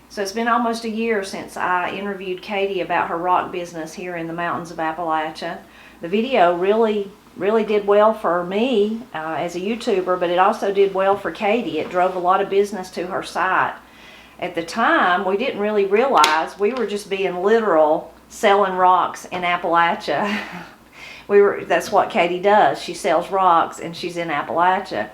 So it's been almost a year since I interviewed Katie about her rock business here in the mountains of Appalachia. The video really did well for me as a YouTuber, but it also did well for Katie. It drove a lot of business to her site. At the time, we didn't really realize we were just being literal selling rocks in Appalachia. That's what Katie does. She sells rocks and she's in Appalachia.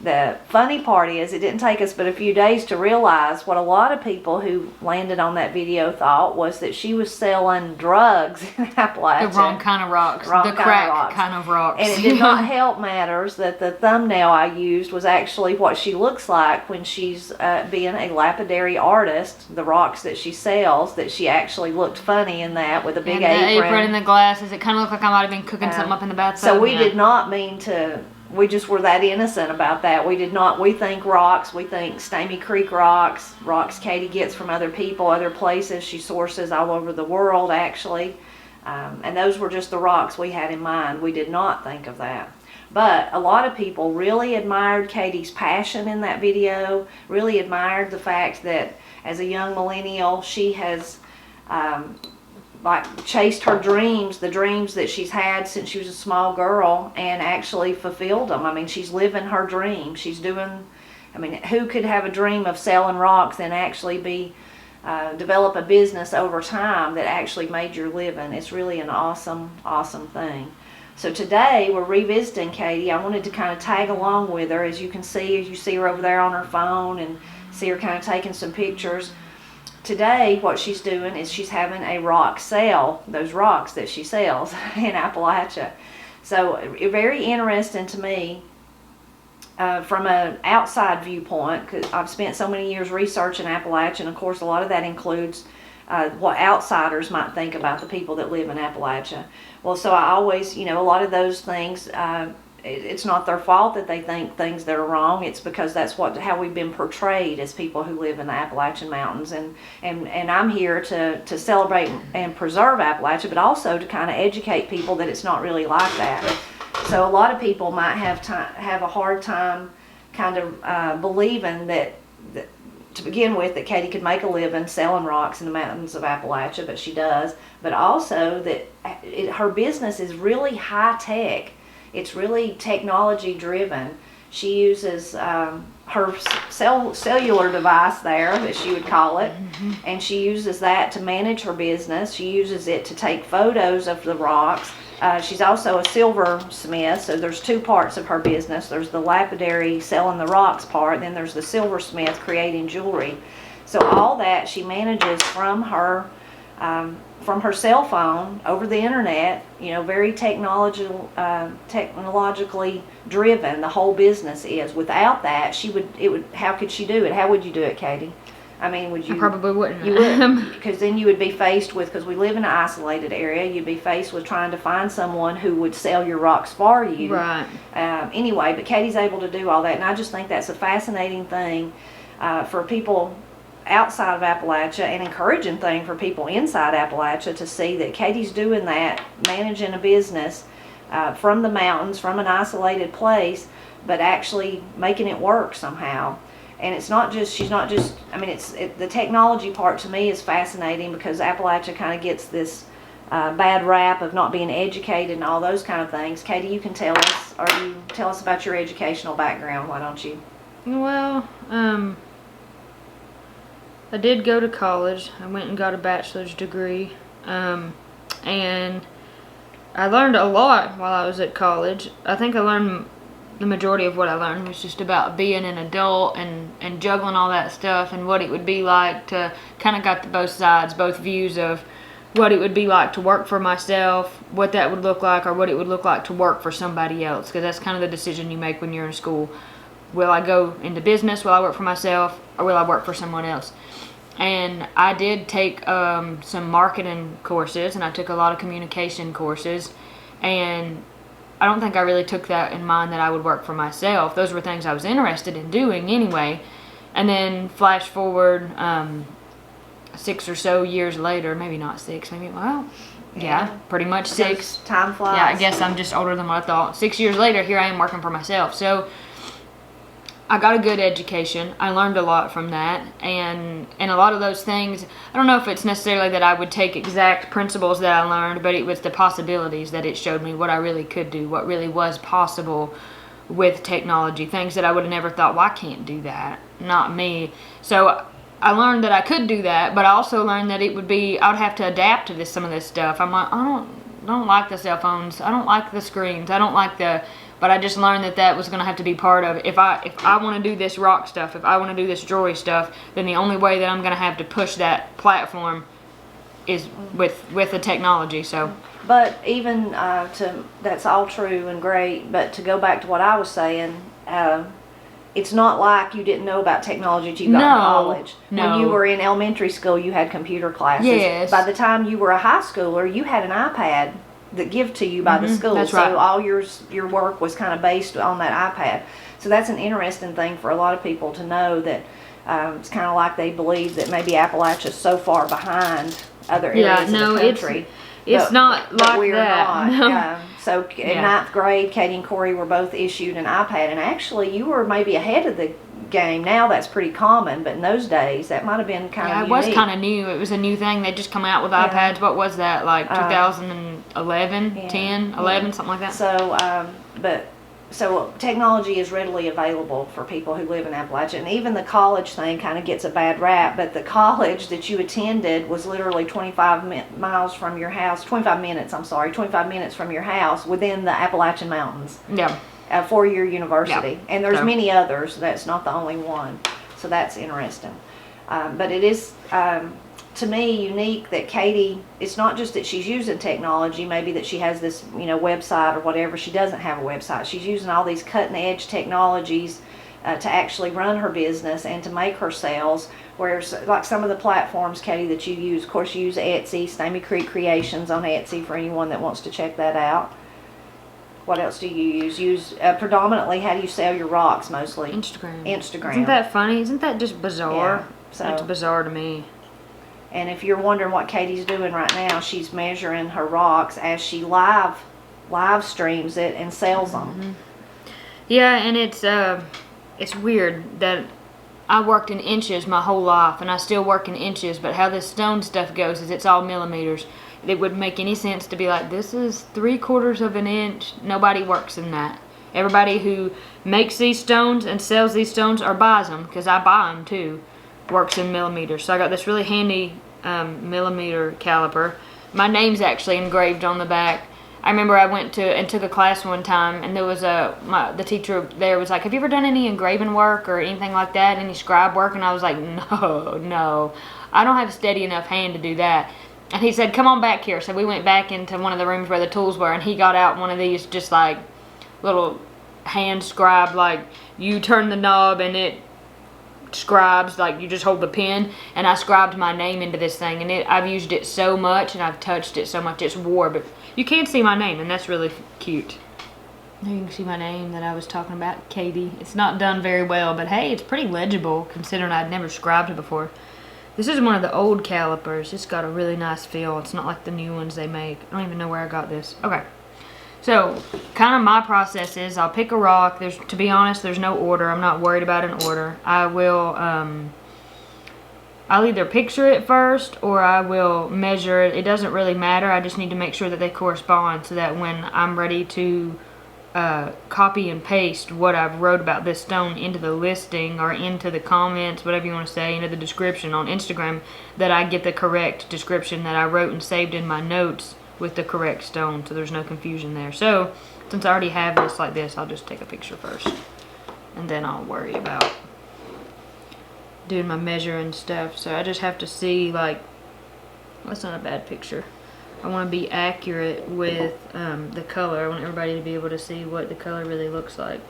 The funny part is it didn't take us but a few days to realize what a lot of people who landed on that video thought was that she was selling drugs in Appalachia. The wrong kind of rocks. The crack kind of rocks. And it did not help matters that the thumbnail I used was actually what she looks like when she's being a lapidary artist. The rocks that she sells, that she actually looked funny in that with a big apron. The apron and the glasses. It kind of looked like I might have been cooking something up in the bathtub. So we did not mean to... We just were that innocent about that. We think rocks, we think Stamey Creek rocks Katie gets from other people, other places. She sources all over the world, actually. And those were just the rocks we had in mind. We did not think of that. But a lot of people really admired Katie's passion in that video, really admired the fact that as a young millennial, she has chased her dreams, the dreams that she's had since she was a small girl, and actually fulfilled them. I mean, she's living her dream. Who could have a dream of selling rocks and actually develop a business over time that actually made your living? It's really an awesome, awesome thing. So today we're revisiting Katie. I wanted to kind of tag along with her. As you see her over there on her phone and see her kind of taking some pictures. Today, what she's doing is she's having a rock sale, those rocks that she sells in Appalachia. So, very interesting to me from an outside viewpoint, because I've spent so many years researching Appalachia, and of course a lot of that includes what outsiders might think about the people that live in Appalachia. Well, so I always, a lot of those things, it's not their fault that they think things that are wrong. It's because that's how we've been portrayed as people who live in the Appalachian Mountains. And I'm here to celebrate and preserve Appalachia, but also to kind of educate people that it's not really like that. So a lot of people might have a hard time kind of believing that to begin with, that Katie could make a living selling rocks in the mountains of Appalachia, but she does. But also that her business is really high tech. It's really technology driven. She uses her cellular device there, that she would call it, and she uses that to manage her business. She uses it to take photos of the rocks. She's also a silversmith, so there's two parts of her business. There's the lapidary selling the rocks part, and then there's the silversmith creating jewelry. So all that she manages from her cell phone over the internet, very technologically driven. The whole business is. Without that, how could she do it? How would you do it, Katie? I mean, would you? I probably wouldn't. You wouldn't, because then you would be faced with, because we live in an isolated area, you'd be faced with trying to find someone who would sell your rocks for you. Right. Anyway, but Katie's able to do all that, and I just think that's a fascinating thing for people outside of Appalachia, and encouraging thing for people inside Appalachia to see that Katie's doing that, managing a business from the mountains, from an isolated place, but actually making it work somehow. And she's not just, the technology part to me is fascinating, because Appalachia kind of gets this bad rap of not being educated and all those kind of things. Katie, you can tell us about your educational background, why don't you? Well, I did go to college. I went and got a bachelor's degree, and I learned a lot while I was at college. I think I learned the majority of what I learned was just about being an adult and juggling all that stuff, and what it would be like to kind of got both sides, both views of what it would be like to work for myself, what that would look like, or what it would look like to work for somebody else, because that's kind of the decision you make when you're in school. Will I go into business? Will I work for myself? Or will I work for someone else? And I did take some marketing courses, and I took a lot of communication courses, and I don't think I really took that in mind that I would work for myself. Those were things I was interested in doing anyway. And then flash forward 6 or so years later, maybe not 6, maybe, yeah, pretty much 6. Time flies. Yeah, I guess I'm just older than what I thought. 6 years later, here I am working for myself. So I got a good education. I learned a lot from that, and a lot of those things, I don't know if it's necessarily that I would take exact principles that I learned, but it was the possibilities that it showed me, what I really could do, what really was possible with technology, things that I would have never thought, well, I can't do that, not me. So I learned that I could do that, but I also learned that it would be, I would have to adapt to some of this stuff. I'm like, I don't like the cell phones, I don't like the screens, I don't like the, but I just learned that that was going to have to be part of it. If I want to do this rock stuff, if I want to do this jewelry stuff, then the only way that I'm going to have to push that platform is with the technology. So, but even that's all true and great. But to go back to what I was saying, it's not like you didn't know about technology until you got to college. No. When you were in elementary school, you had computer classes. Yes. By the time you were a high schooler, you had an iPad that give to you by the school. That's so right. all your work was kind of based on that iPad. So that's an interesting thing for a lot of people to know, that it's kind of like they believe that maybe Appalachia is so far behind other areas of the country. It's not like we're that. not. So in ninth grade, Katie and Corey were both issued an iPad, and actually you were maybe ahead of the game. Now that's pretty common, but in those days that might have been kind of unique. It was kind of new. It was a new thing. They just come out with iPads. What was that, like 2011, 10, 11, something like that? So, so technology is readily available for people who live in Appalachia, and even the college thing kind of gets a bad rap, but the college that you attended was literally 25 miles from your house, 25 minutes from your house, within the Appalachian Mountains. Yeah. A 4-year university. Yeah. And there's many others. That's not the only one. So that's interesting. But it is, to me, unique that Katie, it's not just that she's using technology, maybe that she has this, website or whatever. She doesn't have a website. She's using all these cutting edge technologies to actually run her business and to make her sales. Whereas, like some of the platforms, Katie, that you use, of course, you use Etsy, Stamey Creek Creations on Etsy for anyone that wants to check that out. What else do you use? Predominantly, how do you sell your rocks mostly? Instagram. Instagram. Isn't that funny? Isn't that just bizarre? Yeah, so that's bizarre to me. And if you're wondering what Katie's doing right now, she's measuring her rocks as she live streams it and sells them. Yeah, and it's weird that I worked in inches my whole life, and I still work in inches, but how this stone stuff goes is it's all millimeters. It wouldn't make any sense to be like, this is 3/4 of an inch. Nobody works in that. Everybody who makes these stones and sells these stones or buys them, because I buy them too, works in millimeters. So I got this really handy millimeter caliper. My name's actually engraved on the back. I remember I went to and took a class one time, and there was the teacher there was like, have you ever done any engraving work or anything like that, any scribe work? And I was like, no, I don't have a steady enough hand to do that. And he said, come on back here. So we went back into one of the rooms where the tools were, and he got out one of these just like little hand scribe, like you turn the knob and it scribes, like you just hold the pen, and I scribed my name into this thing, and I've used it so much and I've touched it so much it's wore, but you can see my name, and that's really cute. There you can see my name that I was talking about, Katie. It's not done very well, but hey, it's pretty legible considering I'd never scribed it before. This is one of the old calipers. It's got a really nice feel. It's not like the new ones they make. I don't even know where I got this. Okay. So, kind of my process is I'll pick a rock. To be honest, there's no order. I'm not worried about an order. I'll either picture it first or I will measure it. It doesn't really matter. I just need to make sure that they correspond so that when I'm ready to copy and paste what I've wrote about this stone into the listing or into the comments, whatever you want to say, into the description on Instagram, that I get the correct description that I wrote and saved in my notes with the correct stone, so there's no confusion there. So since I already have this like this, I'll just take a picture first, and then I'll worry about doing my measuring stuff. So I just have to see, like, that's not a bad picture. I want to be accurate with the color. I want everybody to be able to see what the color really looks like.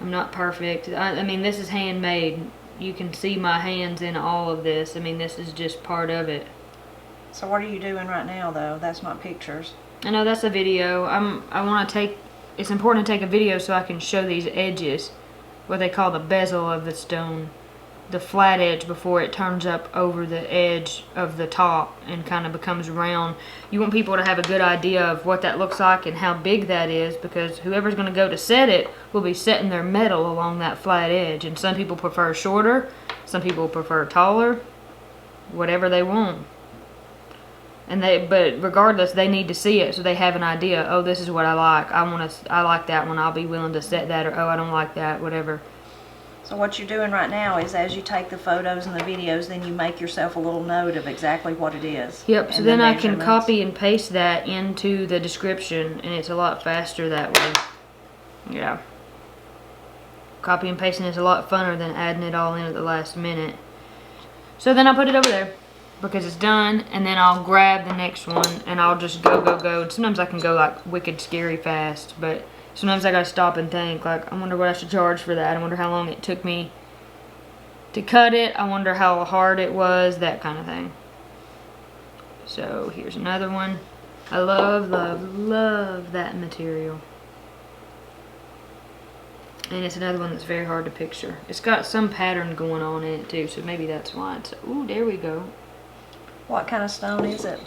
I'm not perfect. I mean, this is handmade. You can see my hands in all of this. I mean, this is just part of it. So what are you doing right now, though? That's not pictures. I know that's a video. I want to take, it's important to take a video so I can show these edges, what they call the bezel of the stone. the flat edge before it turns up over the edge of the top and kind of becomes round. You want people to have a good idea of what that looks like and how big that is, because whoever's going to go to set it will be setting their metal along that flat edge. And some people prefer shorter, some people prefer taller, whatever they want. But regardless, they need to see it so they have an idea. Oh, this is what I like. I like that one. I'll be willing to set that. Or, oh, I don't like that. Whatever. So what you're doing right now is, as you take the photos and the videos, then you make yourself a little note of exactly what it is. Yep. So then I can copy and paste that into the description, and it's a lot faster that way. Yeah. Copy and pasting is a lot funner than adding it all in at the last minute. So then I put it over there, because it's done, and then I'll grab the next one and I'll just go. And sometimes I can go like wicked scary fast, but sometimes I gotta stop and think, like, I wonder what I should charge for that. I wonder how long it took me to cut it. I wonder how hard it was, that kind of thing. So here's another one. I love that material. And it's another one that's very hard to picture. It's got some pattern going on in it too, so maybe that's why it's, ooh, there we go. What kind of stone is it?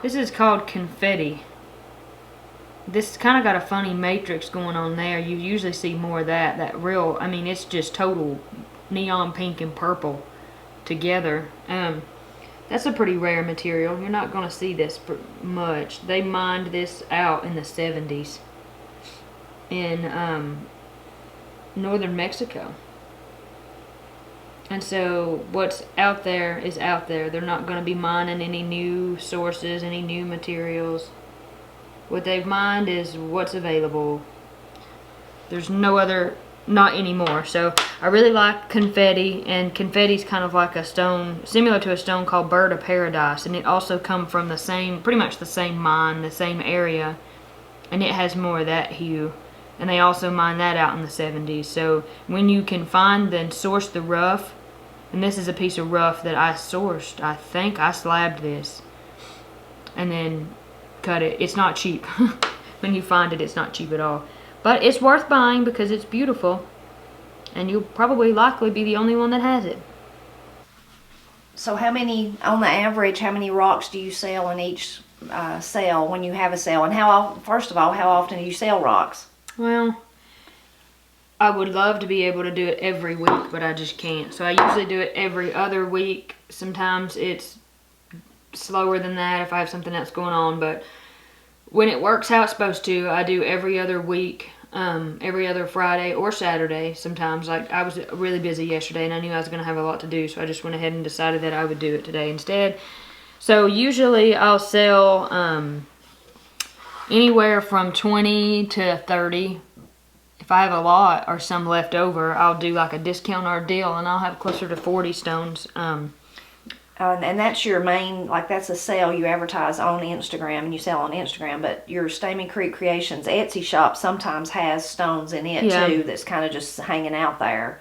This is called confetti. This kind of got a funny matrix going on there. You usually see more of that real, I mean, it's just total neon pink and purple together. That's a pretty rare material. You're not going to see this much. They mined this out in the 70s in northern Mexico. And so what's out there is out there. They're not going to be mining any new sources, any new materials. What they've mined is what's available. There's no other, not anymore. So I really like confetti, and confetti's kind of like a stone, similar to a stone called Bird of Paradise, and it also come from the same, pretty much the same mine, the same area, and it has more of that hue. And they also mined that out in the 70s. So when you can find and source the rough, and this is a piece of rough that I sourced, I think I slabbed this and then cut it. It's not cheap. When you find it, it's not cheap at all. But it's worth buying because it's beautiful, and you'll probably likely be the only one that has it. So how many, on the average, how many rocks do you sell in each sale when you have a sale? And first of all, how often do you sell rocks? Well, I would love to be able to do it every week, but I just can't. So I usually do it every other week. Sometimes it's slower than that if I have something else going on, but when it works how it's supposed to, I do every other week, every other Friday or Saturday sometimes. Like, I was really busy yesterday and I knew I was going to have a lot to do, so I just went ahead and decided that I would do it today instead. So usually I'll sell anywhere from 20 to 30. If I have a lot or some left over, I'll do like a discount or a deal, and I'll have closer to 40 stones. And that's your main, like, that's a sale you advertise on Instagram and you sell on Instagram, but your Stamey Creek Creations Etsy shop sometimes has stones in it too that's kind of just hanging out there.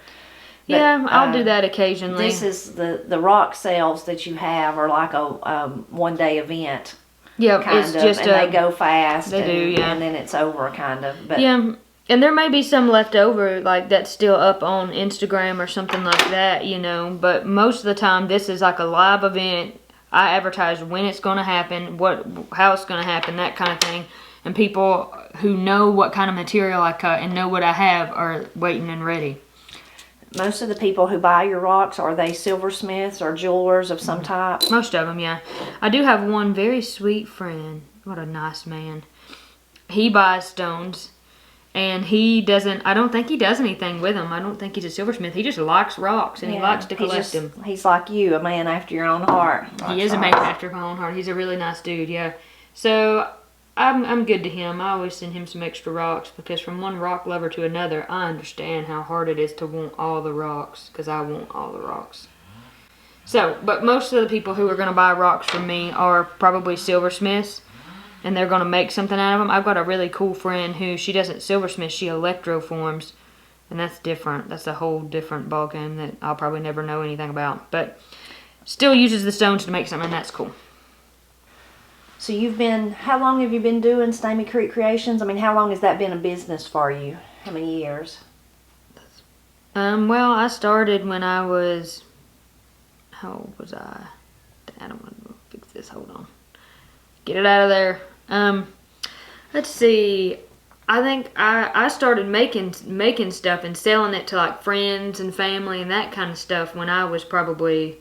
But, yeah, I'll do that occasionally. This is the rock sales that you have are like a one-day event. Yep, it's just and they go fast. They do, yeah. And then it's over, kind of. But yeah, and there may be some left over, like that's still up on Instagram or something like that, you know. But most of the time, this is like a live event. I advertise when it's going to happen, how it's going to happen, that kind of thing. And people who know what kind of material I cut and know what I have are waiting and ready. Most of the people who buy your rocks, are they silversmiths or jewelers of some type? Most of them, yeah. I do have one very sweet friend. What a nice man. He buys stones, and he doesn't, I don't think he does anything with them. I don't think he's a silversmith. He just likes rocks, and he likes to collect them. He's like you, a man after your own heart. He is a man after my own heart. He's a really nice dude, yeah. So I'm good to him. I always send him some extra rocks, because from one rock lover to another, I understand how hard it is to want all the rocks, because I want all the rocks. So, but most of the people who are going to buy rocks from me are probably silversmiths, and they're going to make something out of them. I've got a really cool friend who, she doesn't silversmith, she electroforms, and that's different. That's a whole different ballgame that I'll probably never know anything about, but still uses the stones to make something, and that's cool. So how long have you been doing Stamey Creek Creations? I mean, how long has that been a business for you? How many years? Well, I started when I was, how old was I? I don't want to fix this. Hold on. Get it out of there. Let's see. I think I started making stuff and selling it to like friends and family and that kind of stuff when I was probably,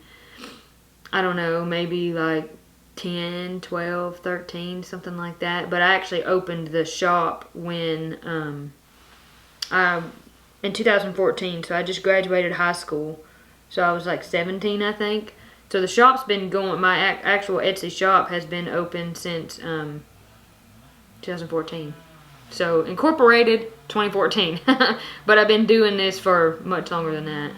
I don't know, maybe like 10, 12, 13, something like that. But I actually opened the shop when in 2014, so I just graduated high school. So I was like 17, I think. So the shop's been going, my actual Etsy shop has been open since 2014. So incorporated 2014. But I've been doing this for much longer than that.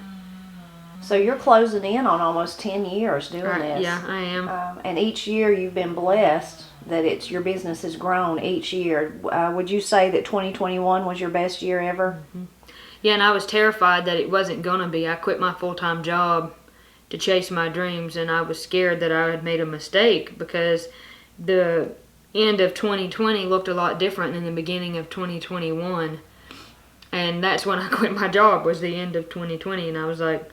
So you're closing in on almost 10 years doing this. Yeah, I am. And each year you've been blessed that your business has grown each year. Would you say that 2021 was your best year ever? Mm-hmm. Yeah, and I was terrified that it wasn't going to be. I quit my full-time job to chase my dreams, and I was scared that I had made a mistake because the end of 2020 looked a lot different than the beginning of 2021. And that's when I quit my job, was the end of 2020, and I was like,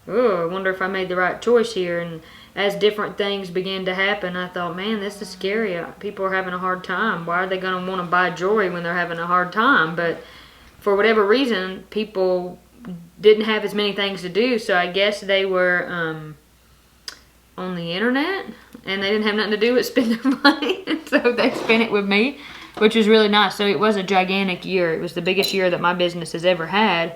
oh, I wonder if I made the right choice here. And as different things began to happen, I thought, man, this is scary. People are having a hard time. Why are they going to want to buy jewelry when they're having a hard time? But for whatever reason, people didn't have as many things to do, so I guess they were on the internet, and they didn't have nothing to do but spend their money, so they spent it with me, which was really nice. So it was a gigantic year. It was the biggest year that my business has ever had.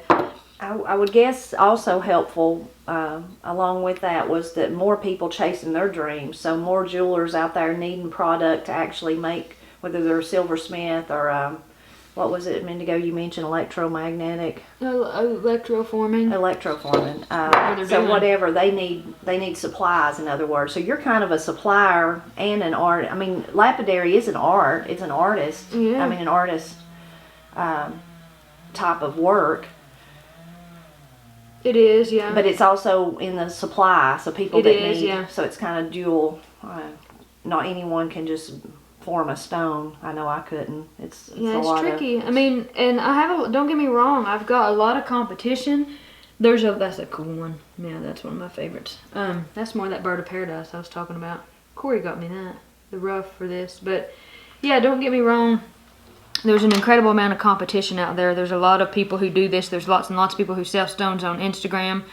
I would guess also helpful along with that was that more people chasing their dreams, so more jewelers out there needing product to actually make, whether they're Silversmith or what was it, Mendigo, you mentioned electromagnetic? Electroforming. Electroforming. So whatever, they need supplies, in other words. So you're kind of a supplier and an art. I mean, lapidary is an art. It's an artist. Yeah. I mean, an artist type of work. It is, yeah. But it's also in the supply, so people need. So it's kind of dual. Not anyone can just form a stone. I know I couldn't. It's tricky. I mean, and I have don't get me wrong, I've got a lot of competition. That's a cool one. Yeah, that's one of my favorites. That's more that bird of paradise I was talking about. Corey got me that, the rough for this. But yeah, don't get me wrong, there's an incredible amount of competition out there. There's a lot of people who do this. There's lots and lots of people who sell stones on Instagram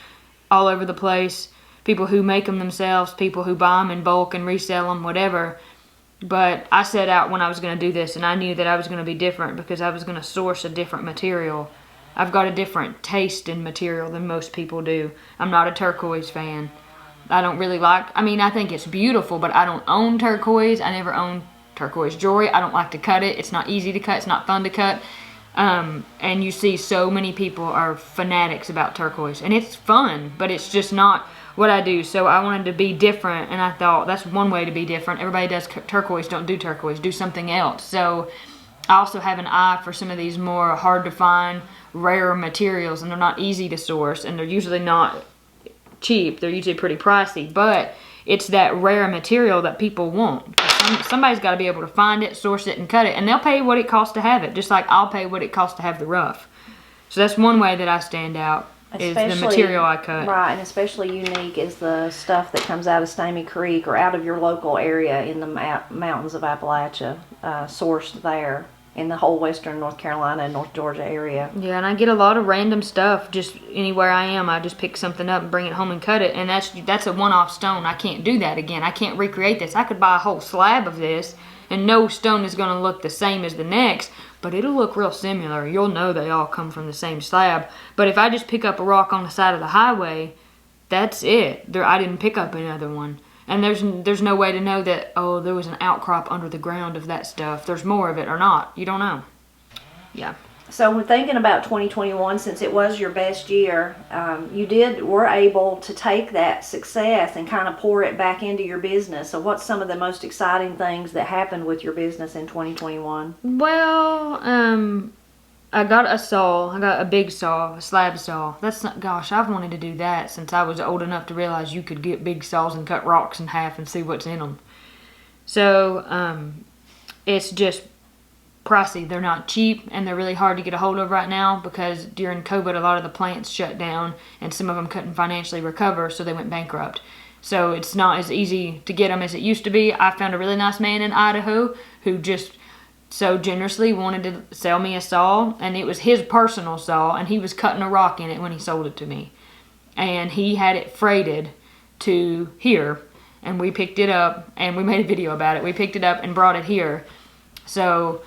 all over the place. People who make them themselves, people who buy them in bulk and resell them, whatever. But I set out when I was going to do this, and I knew that I was going to be different because I was going to source a different material. I've got a different taste in material than most people do. I'm not a turquoise fan. I don't really I think it's beautiful, but I don't own turquoise. I never owned turquoise jewelry. I don't like to cut it. It's not easy to cut. It's not fun to cut. And you see so many people are fanatics about turquoise, and it's fun, but it's just not what I do. So I wanted to be different, and I thought that's one way to be different. Everybody does turquoise. Don't do turquoise. Do something else. So I also have an eye for some of these more hard to find, rare materials, and they're not easy to source, and they're usually not cheap. They're usually pretty pricey, but it's that rare material that people want. Somebody's got to be able to find it, source it, and cut it, and they'll pay what it costs to have it, just like I'll pay what it costs to have the rough. So that's one way that I stand out, is the material I cut. Right, and especially unique is the stuff that comes out of Stamey Creek or out of your local area in the mountains of Appalachia, sourced there in the whole western North Carolina and North Georgia area. Yeah, and I get a lot of random stuff just anywhere I am. I just pick something up and bring it home and cut it, and that's a one-off stone. I can't do that again. I can't recreate this. I could buy a whole slab of this, and no stone is going to look the same as the next, but it'll look real similar. You'll know they all come from the same slab. But if I just pick up a rock on the side of the highway, that's it. I didn't pick up another one. And there's no way to know that, oh, there was an outcrop under the ground of that stuff. There's more of it or not. You don't know. Yeah. So when thinking about 2021, since it was your best year, were able to take that success and kind of pour it back into your business. So what's some of the most exciting things that happened with your business in 2021? Well, I got a saw. I got a big saw, a slab saw. Gosh, I've wanted to do that since I was old enough to realize you could get big saws and cut rocks in half and see what's in them. So, it's just pricey. They're not cheap, and they're really hard to get a hold of right now because during COVID, a lot of the plants shut down, and some of them couldn't financially recover, so they went bankrupt. So it's not as easy to get them as it used to be. I found a really nice man in Idaho who just so generously wanted to sell me a saw, and it was his personal saw, and he was cutting a rock in it when he sold it to me. And he had it freighted to here, and we picked it up, and we made a video about it. We picked it up and brought it here. So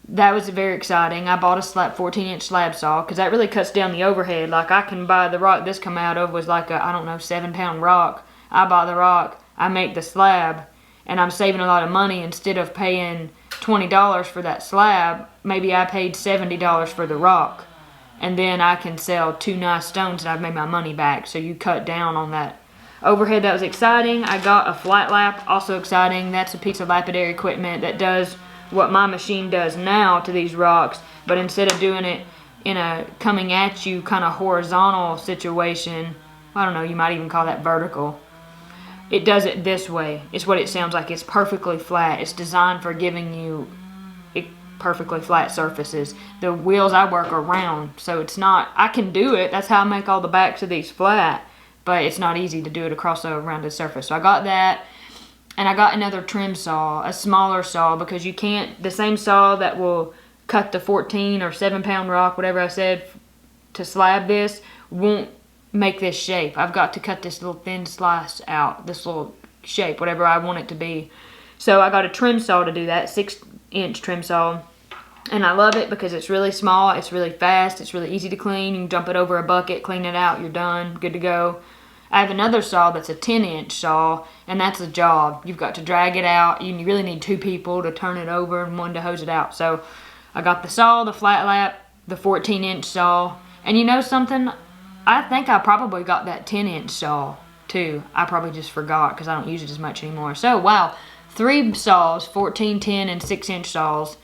that was very exciting. I bought a 14-inch slab saw because that really cuts down the overhead. Like, I can buy the rock this come out of was like a, I don't know, 7-pound rock. I buy the rock, I make the slab, and I'm saving a lot of money. Instead of paying $20 for that slab, maybe I paid $70 for the rock. And then I can sell 2 nice stones and I've made my money back. So you cut down on that overhead. That was exciting. I got a flat lap, also exciting. That's a piece of lapidary equipment that does what my machine does now to these rocks, but instead of doing it in a coming at you kind of horizontal situation, I don't know, you might even call that vertical. It does it this way. It's what it sounds like. It's perfectly flat. It's designed for giving you perfectly flat surfaces. The wheels I work are round, so it's not, I can do it. That's how I make all the backs of these flat, but it's not easy to do it across a rounded surface. So I got that, and I got another trim saw, a smaller saw, because you can't, the same saw that will cut the 14 or 7-pound rock, whatever I said, to slab this, won't make this shape. I've got to cut this little thin slice out, this little shape, whatever I want it to be. So I got a trim saw to do that, 6-inch trim saw, and I love it because it's really small, it's really fast, it's really easy to clean. You can dump it over a bucket, clean it out, you're done, good to go. I have another saw that's a 10-inch saw, and that's a job. You've got to drag it out. You really need 2 people to turn it over and 1 to hose it out. So I got the saw, the flat lap, the 14-inch saw, and you know something? I think I probably got that 10-inch saw too. I probably just forgot because I don't use it as much anymore. So wow, 3 saws, 14, 10, and 6-inch saws,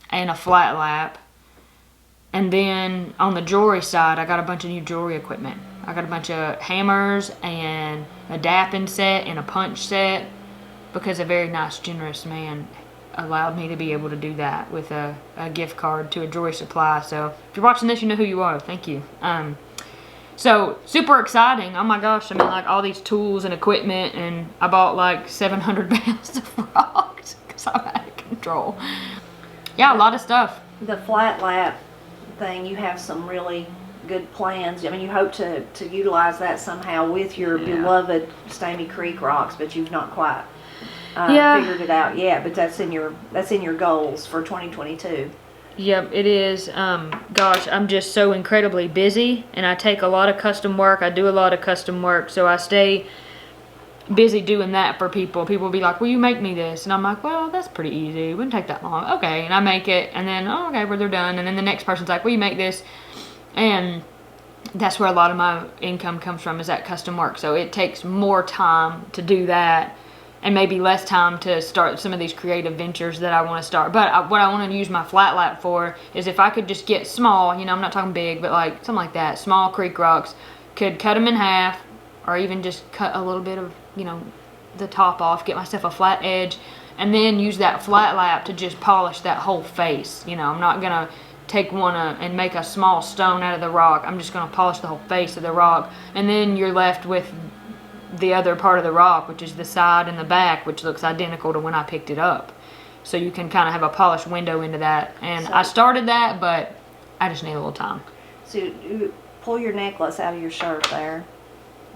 and a flat lap. And then on the jewelry side, I got a bunch of new jewelry equipment. I got a bunch of hammers and a dapping set and a punch set because a very nice, generous man allowed me to be able to do that with a gift card to a jewelry supply. So if you're watching this, you know who you are. Thank you. So super exciting. Oh my gosh, I mean, like, all these tools and equipment, and I bought like 700 pounds of rocks because I'm out of control. Yeah, a lot of stuff. The flat lap thing, you have some really good plans. I mean, you hope to utilize that somehow with your beloved Stamey Creek rocks, but you've not quite figured it out yet. But that's in your goals for 2022. Yep, it is. Gosh, I'm just so incredibly busy, and I take a lot of custom work. I do a lot of custom work, so I stay busy doing that for people. People will be like, will you make me this? And I'm like, well, that's pretty easy. It wouldn't take that long. Okay, and I make it, and then, oh, okay, well, they're done. And then the next person's like, will you make this? And that's where a lot of my income comes from, is that custom work. So it takes more time to do that, and maybe less time to start some of these creative ventures that I want to start. But what I want to use my flat lap for is if I could just get small, you know, I'm not talking big, but like something like that, small creek rocks, could cut them in half, or even just cut a little bit of, you know, the top off, get myself a flat edge, and then use that flat lap to just polish that whole face. You know, I'm not going to take one and make a small stone out of the rock. I'm just going to polish the whole face of the rock, and then you're left with the other part of the rock, which is the side and the back, which looks identical to when I picked it up. So you can kind of have a polished window into that. And I started that, but I just need a little time. So you pull your necklace out of your shirt there.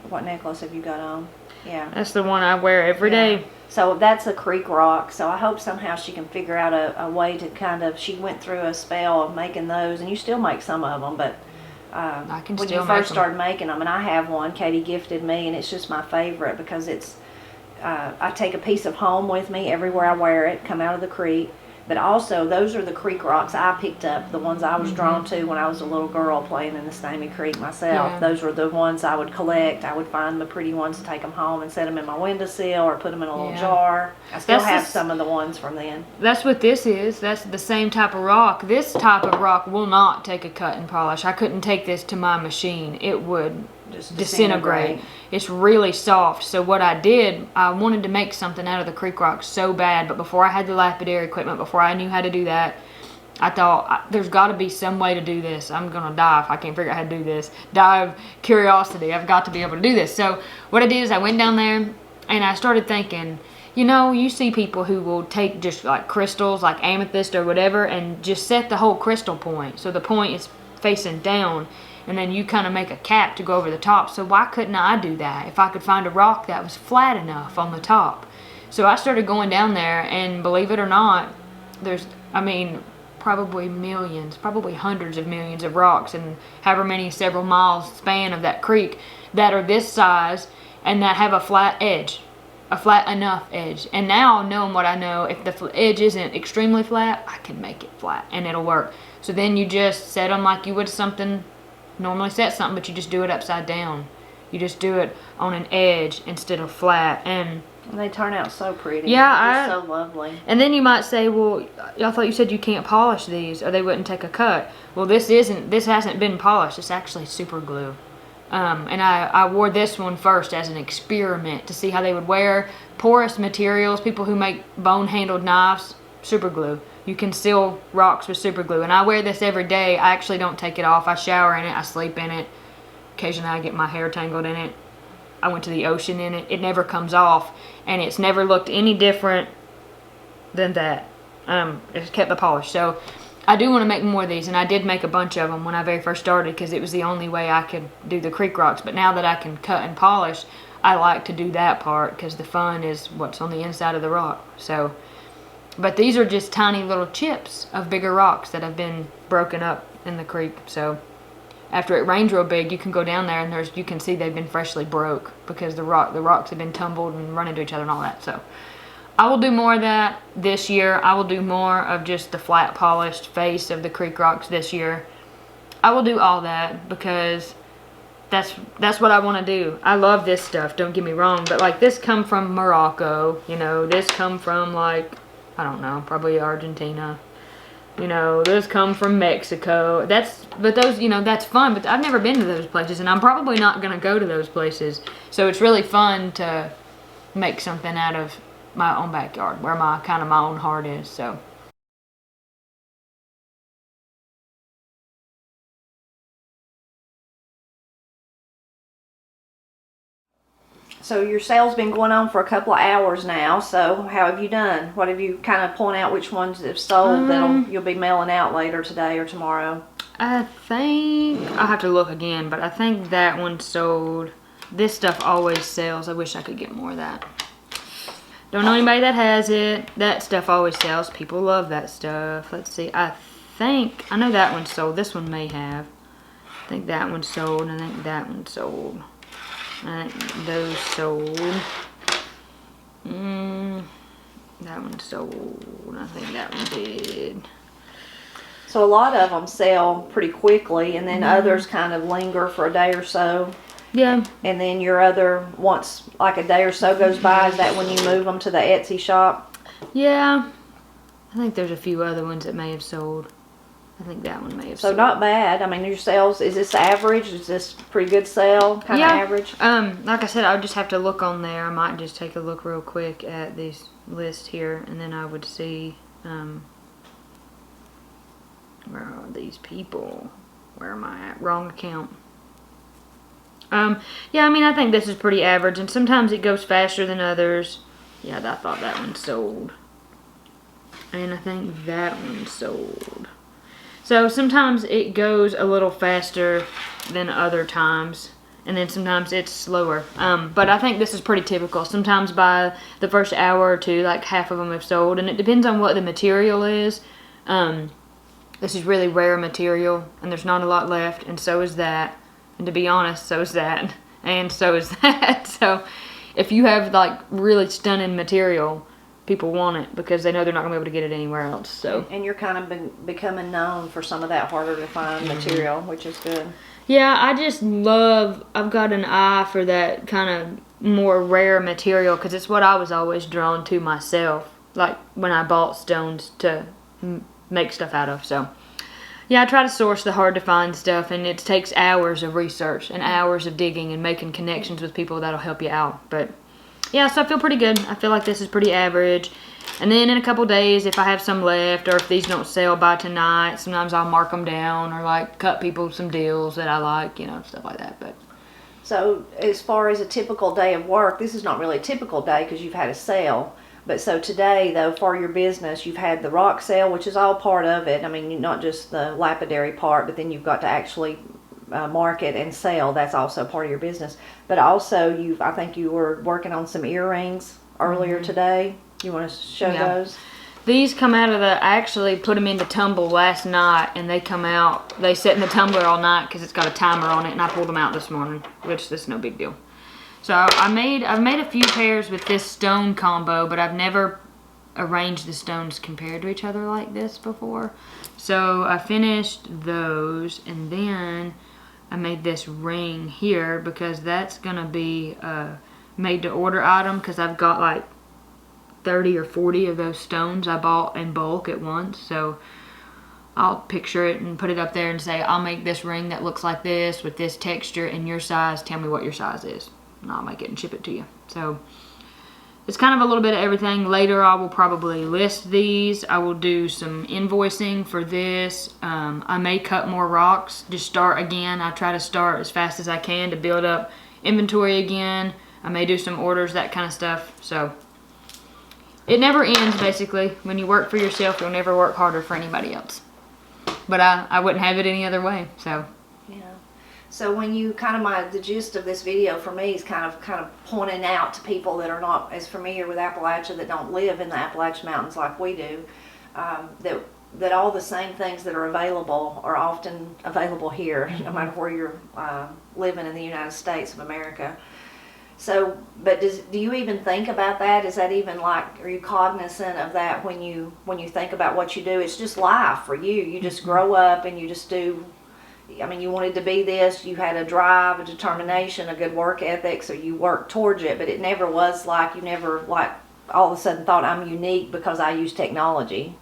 What necklace have you got on? Yeah. That's the one I wear every day. So that's a creek rock. So I hope somehow she can figure out a way to kind of, she went through a spell of making those, and you still make some of them, but I can when still you first started making them, and I have one, Katie gifted me, and it's just my favorite because it's, I take a piece of home with me everywhere I wear it, come out of the creek. But also, those are the creek rocks I picked up, the ones I was drawn to when I was a little girl playing in the Stamey Creek myself. Yeah. Those were the ones I would collect. I would find the pretty ones to take them home and set them in my windowsill or put them in a little jar. I still have some of the ones from then. That's what this is. That's the same type of rock. This type of rock will not take a cut and polish. I couldn't take this to my machine. It would just disintegrate. It's really soft. So what I did, I wanted to make something out of the creek rock so bad, but before I had the lapidary equipment, before I knew how to do that, I thought, there's got to be some way to do this. I'm going to die if I can't figure out how to do this. Die of curiosity. I've got to be able to do this. So what I did is I went down there and I started thinking, you know, you see people who will take just like crystals, like amethyst or whatever, and just set the whole crystal point. So the point is facing down, and then you kind of make a cap to go over the top. So why couldn't I do that if I could find a rock that was flat enough on the top? So I started going down there, and believe it or not, there's, I mean, probably millions, probably hundreds of millions of rocks and however many several miles span of that creek that are this size and that have a flat edge, a flat enough edge. And now, knowing what I know, if the edge isn't extremely flat, I can make it flat and it'll work. So then you just set them like you would something, normally set something, but you just do it upside down. You just do it on an edge instead of flat, and they turn out so pretty. Yeah, so lovely. And then you might say, well, I thought you said you can't polish these, or they wouldn't take a cut. Well, this hasn't been polished. It's actually super glue. And I wore this one first as an experiment to see how they would wear porous materials. People who make bone-handled knives, super glue. You can seal rocks with super glue. And I wear this every day. I actually don't take it off. I shower in it. I sleep in it. Occasionally I get my hair tangled in it. I went to the ocean in it. It never comes off, and it's never looked any different than that. It's kept the polish. So I do want to make more of these, and I did make a bunch of them when I very first started because it was the only way I could do the creek rocks. But now that I can cut and polish, I like to do that part because the fun is what's on the inside of the rock. So, but these are just tiny little chips of bigger rocks that have been broken up in the creek. So after it rains real big, you can go down there and you can see they've been freshly broke because the rocks have been tumbled and run into each other and all that. So I will do more of that this year. I will do more of just the flat polished face of the creek rocks this year. I will do all that because that's what I want to do. I love this stuff, don't get me wrong, but like this come from Morocco, you know, this come from like, I don't know, probably Argentina. You know, those come from Mexico. But those, you know, that's fun. But I've never been to those places, and I'm probably not going to go to those places. So it's really fun to make something out of my own backyard, where my own heart is. So. So your sale's been going on for a couple of hours now. So how have you done? What have you kind of point out which ones have sold that you'll be mailing out later today or tomorrow? I think I'll have to look again, but I think that one sold. This stuff always sells. I wish I could get more of that. Don't know anybody that has it. That stuff always sells. People love that stuff. Let's see. I know that one sold. This one may have. I think that one sold. I think that one sold. I think those sold. That one sold. I think that one did. So a lot of them sell pretty quickly, and then others kind of linger for a day or so. Yeah. And then your other, once like a day or so goes by, is that when you move them to the Etsy shop? Yeah. I think there's a few other ones that may have sold. I think that one may have sold. So not bad. I mean, your sales, is this average? Is this pretty good sale? Kind of average? Like I said, I'll just have to look on there. I might just take a look real quick at this list here, and then I would see, where are these people? Where am I at? Wrong account. Yeah, I mean, I think this is pretty average, and sometimes it goes faster than others. Yeah, I thought that one sold. And I think that one sold. So sometimes it goes a little faster than other times, and then sometimes it's slower. But I think this is pretty typical. Sometimes by the first hour or two, like half of them have sold, and it depends on what the material is. This is really rare material, and there's not a lot left, and so is that. And to be honest, so is that, and so is that. So if you have like really stunning material, people want it because they know they're not going to be able to get it anywhere else. So. And you're kind of becoming known for some of that harder to find material, which is good. Yeah, I just love, I've got an eye for that kind of more rare material because it's what I was always drawn to myself, like when I bought stones to make stuff out of. So yeah, I try to source the hard to find stuff, and it takes hours of research and hours of digging and making connections with people that'll help you out. But yeah, so I feel pretty good. I feel like this is pretty average. And then in a couple days, if I have some left, or if these don't sell by tonight, sometimes I'll mark them down, or like cut people some deals that I like, you know, stuff like that. But So as far as a typical day of work, this is not really a typical day because you've had a sale. But so today, though, for your business, you've had the rock sale, which is all part of it. I mean, not just the lapidary part, but then you've got to actually market and sell. That's also part of your business. But also, I think you were working on some earrings earlier today. You want to show those? These come out of I actually put them into tumble last night, and they come out, they sit in the tumbler all night because it's got a timer on it, and I pulled them out this morning, which is no big deal. So I've made a few pairs with this stone combo, but I've never arranged the stones compared to each other like this before. So I finished those, and then I made this ring here because that's gonna be a made to order item because I've got like 30 or 40 of those stones I bought in bulk at once. So I'll picture it and put it up there and say, I'll make this ring that looks like this with this texture in your size. Tell me what your size is, and I'll make it and ship it to you. So it's kind of a little bit of everything. Later I will probably list these. I will do some invoicing for this. I may cut more rocks, just start again. I try to start as fast as I can to build up inventory again. I may do some orders, that kind of stuff. So it never ends, basically. When you work for yourself, you'll never work harder for anybody else. But I wouldn't have it any other way, so. Yeah. So when you the gist of this video for me is kind of pointing out to people that are not as familiar with Appalachia, that don't live in the Appalachian Mountains like we do, that all the same things that are available are often available here, no matter where you're living in the United States of America. So, but do you even think about that? Is that even are you cognizant of that when you think about what you do? It's just life for you. You just grow up and you just do. I mean, you wanted to be this. You had a drive, a determination, a good work ethic, so you worked towards it. But it never was you never all of a sudden thought I'm unique because I use technology.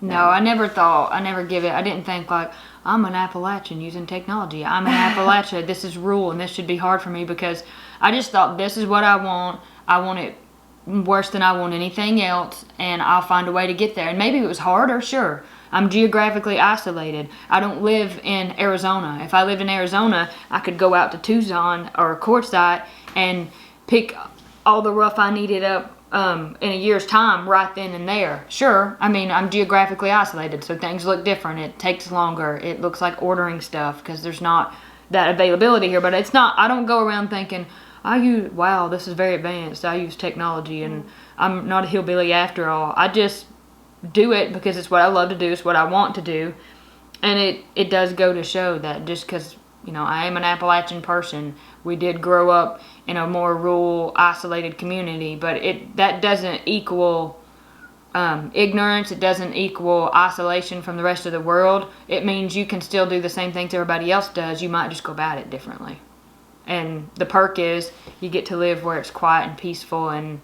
No, I never I didn't think I'm an Appalachian using technology. I'm in Appalachia. This is rural and this should be hard for me because I just thought this is what I want. I want it worse than I want anything else, and I'll find a way to get there. And maybe it was harder, sure. I'm geographically isolated. I don't live in Arizona. If I lived in Arizona, I could go out to Tucson or Quartzsite and pick all the rough I needed up in a year's time right then and there. Sure, I mean, I'm geographically isolated, so things look different. It takes longer. It looks like ordering stuff because there's not that availability here. But it's not, I don't go around thinking, wow, this is very advanced. I use technology and I'm not a hillbilly after all. I just do it because it's what I love to do. It's what I want to do. And it does go to show that just because, I am an Appalachian person, we did grow up in a more rural, isolated community, but that doesn't equal ignorance. It doesn't equal isolation from the rest of the world. It means you can still do the same things everybody else does. You might just go about it differently. And the perk is you get to live where it's quiet and peaceful and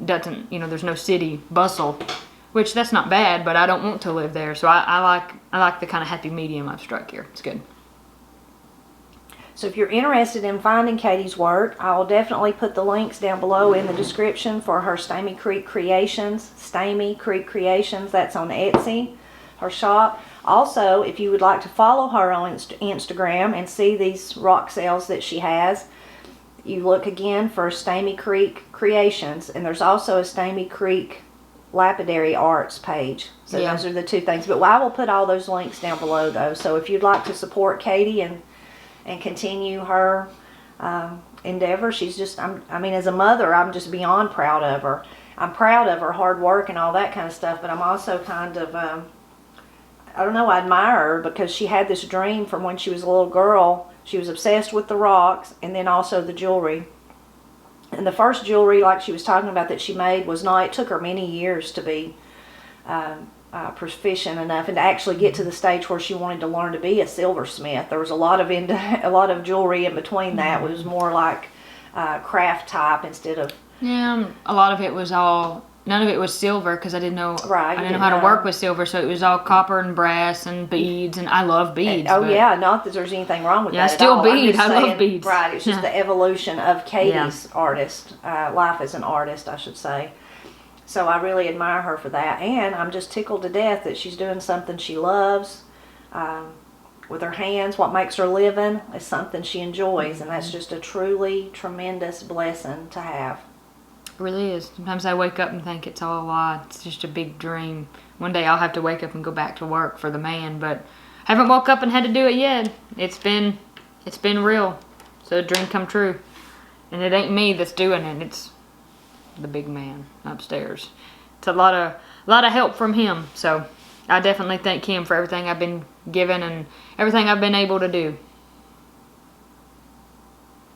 doesn't, there's no city bustle, which that's not bad, but I don't want to live there. So I like the kind of happy medium I've struck here. It's good. So if you're interested in finding Katie's work, I will definitely put the links down below in the description for her Stamey Creek Creations. Stamey Creek Creations, that's on Etsy, her shop. Also, if you would like to follow her on Instagram and see these rock sales that she has, you look again for Stamey Creek Creations, and there's also a Stamey Creek Lapidary Arts page. So those are the two things. But I will put all those links down below, though. So if you'd like to support Katie and continue her endeavor, she's just, as a mother, I'm just beyond proud of her. I'm proud of her hard work and all that kind of stuff, but I'm also kind of, I don't know, I admire her because she had this dream from when she was a little girl. She was obsessed with the rocks and then also the jewelry. And the first jewelry, like she was talking about, that she made it took her many years to be proficient enough and to actually get to the stage where she wanted to learn to be a silversmith. There was a lot of jewelry in between that. It was more like craft type instead of... Yeah, a lot of it was all none of it was silver because I didn't know. Right, I you didn't know how didn't to work know. with silver, so it was all copper and brass and beads, and I love beads. Oh but- yeah, not that there's anything wrong with Yeah, I that still at all. I'm bead. just I love saying, beads. Right, it's just Yeah. the evolution of Katie's life as an artist, I should say. So I really admire her for that, and I'm just tickled to death that she's doing something she loves with her hands. What makes her living is something she enjoys, and that's just a truly tremendous blessing to have. It really is. Sometimes I wake up and think it's all a lie. It's just a big dream. One day I'll have to wake up and go back to work for the man, but I haven't woke up and had to do it yet. It's been real. So a dream come true. And it ain't me that's doing it. It's the big man upstairs. It's a lot of help from him. So I definitely thank him for everything I've been given and everything I've been able to do.